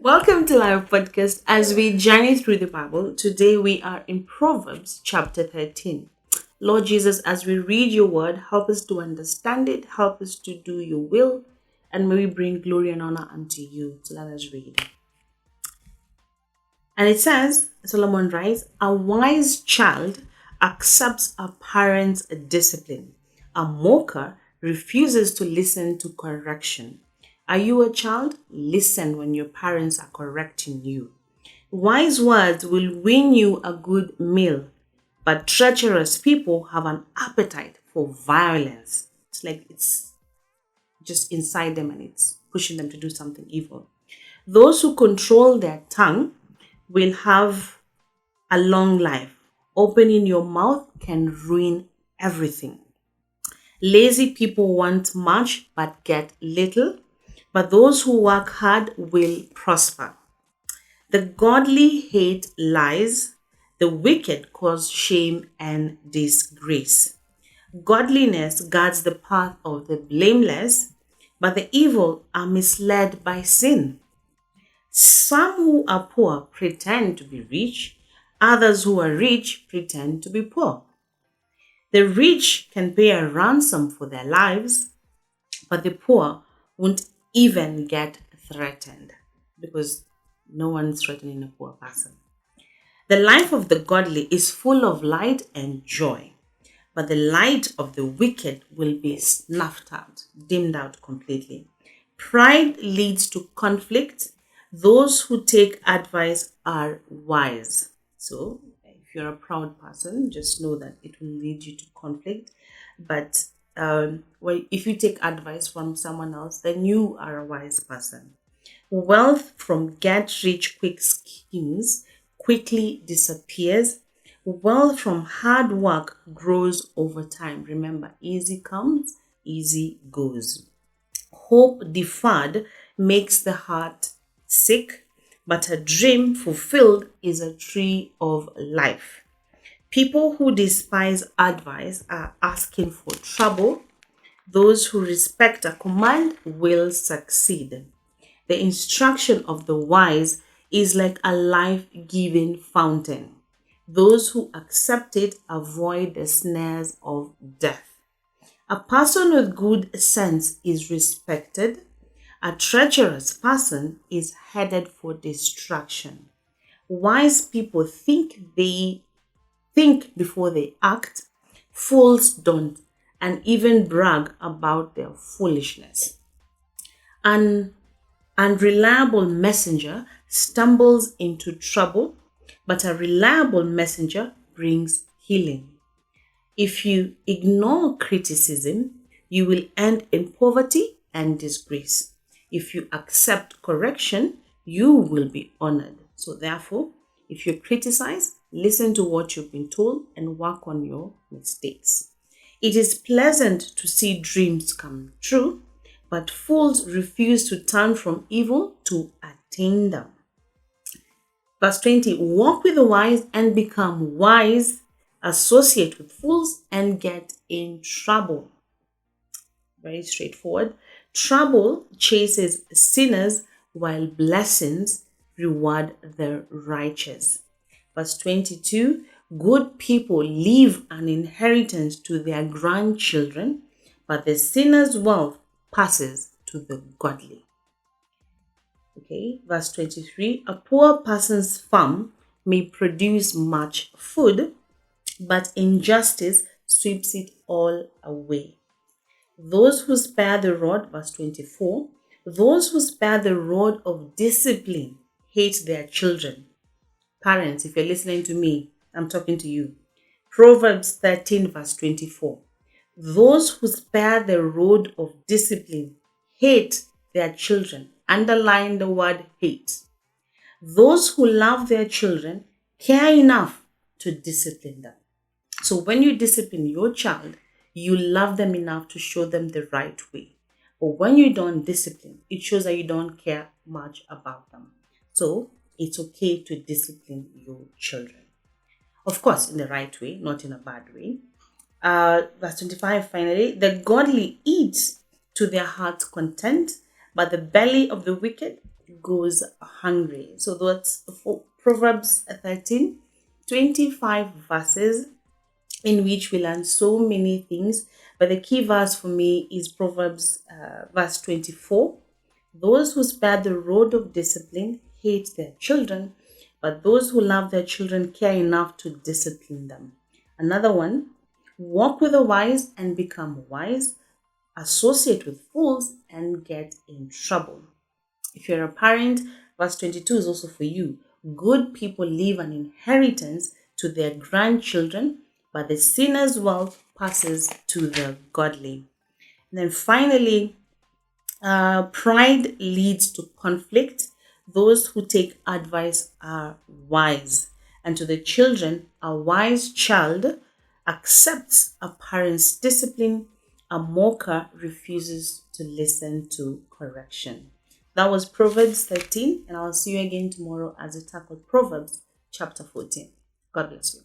Welcome to our podcast as we journey through the Bible. Today we are in Proverbs chapter 13. Lord Jesus, as we read your word, help us to understand it, help us to do your will, and may we bring glory and honor unto you. So let us read. And it says, Solomon writes, a wise child accepts a parent's discipline. A mocker refuses to listen to correction. Are you a child? Listen when your parents are correcting you. Wise words will win you a good meal, but treacherous people have an appetite for violence. It's like it's just inside them and it's pushing them to do something evil. Those who control their tongue will have a long life. Opening your mouth can ruin everything. Lazy people want much but get little, but those who work hard will prosper. The godly hate lies, the wicked cause shame and disgrace. Godliness guards the path of the blameless, but the evil are misled by sin. Some who are poor pretend to be rich, others who are rich pretend to be poor. The rich can pay a ransom for their lives, but the poor won't even get threatened because no one's threatening a poor person. The life of the godly is full of light and joy, but the light of the wicked will be snuffed out, dimmed out completely. Pride leads to conflict. Those who take advice are wise. So, if you're a proud person, just know that it will lead you to conflict. But if you take advice from someone else, then you are a wise person. Wealth from get rich quick schemes quickly disappears. Wealth from hard work grows over time. Remember, easy comes, easy goes. Hope deferred makes the heart sick, but a dream fulfilled is a tree of life. People who despise advice are asking for trouble. Those who respect a command will succeed. The instruction of the wise is like a life-giving fountain. Those who accept it avoid the snares of death. A person with good sense is respected. A treacherous person is headed for destruction. Wise people think before they act. Fools don't, and even brag about their foolishness. An unreliable messenger stumbles into trouble, but a reliable messenger brings healing. If you ignore criticism, you will end in poverty and disgrace. If you accept correction, you will be honored. So therefore, if you criticize, listen to what you've been told and work on your mistakes. It is pleasant to see dreams come true, but fools refuse to turn from evil to attain them. Verse 20, walk with the wise and become wise, associate with fools and get in trouble. Very straightforward. Trouble chases sinners while blessings reward the righteous. Verse 22, good people leave an inheritance to their grandchildren, but the sinner's wealth passes to the godly. Okay, verse 23, a poor person's farm may produce much food, but injustice sweeps it all away. Those who spare the rod, verse 24, those who spare the rod of discipline hate their children. Parents, if you're listening to me, I'm talking to you. Proverbs 13, verse 24. Those who spare the rod of discipline hate their children. Underline the word hate. Those who love their children care enough to discipline them. So when you discipline your child, you love them enough to show them the right way. But when you don't discipline, it shows that you don't care much about them. So it's okay to discipline your children. Of course, in the right way, not in a bad way. Verse 25, finally, the godly eat to their heart's content, but the belly of the wicked goes hungry. So that's Proverbs 13, 25 verses in which we learn so many things. But the key verse for me is Proverbs verse 24. Those who spare the road of discipline hate their children, but those who love their children care enough to discipline them. Another one, walk with the wise and become wise, associate with fools and get in trouble. If you're a parent, verse 22 is also for you. Good people leave an inheritance to their grandchildren, but the sinner's wealth passes to the godly. And then finally, pride leads to conflict. Those who take advice are wise. And to the children, a wise child accepts a parent's discipline. A mocker refuses to listen to correction. That was Proverbs 13, and I'll see you again tomorrow as we tackle Proverbs chapter 14. God bless you.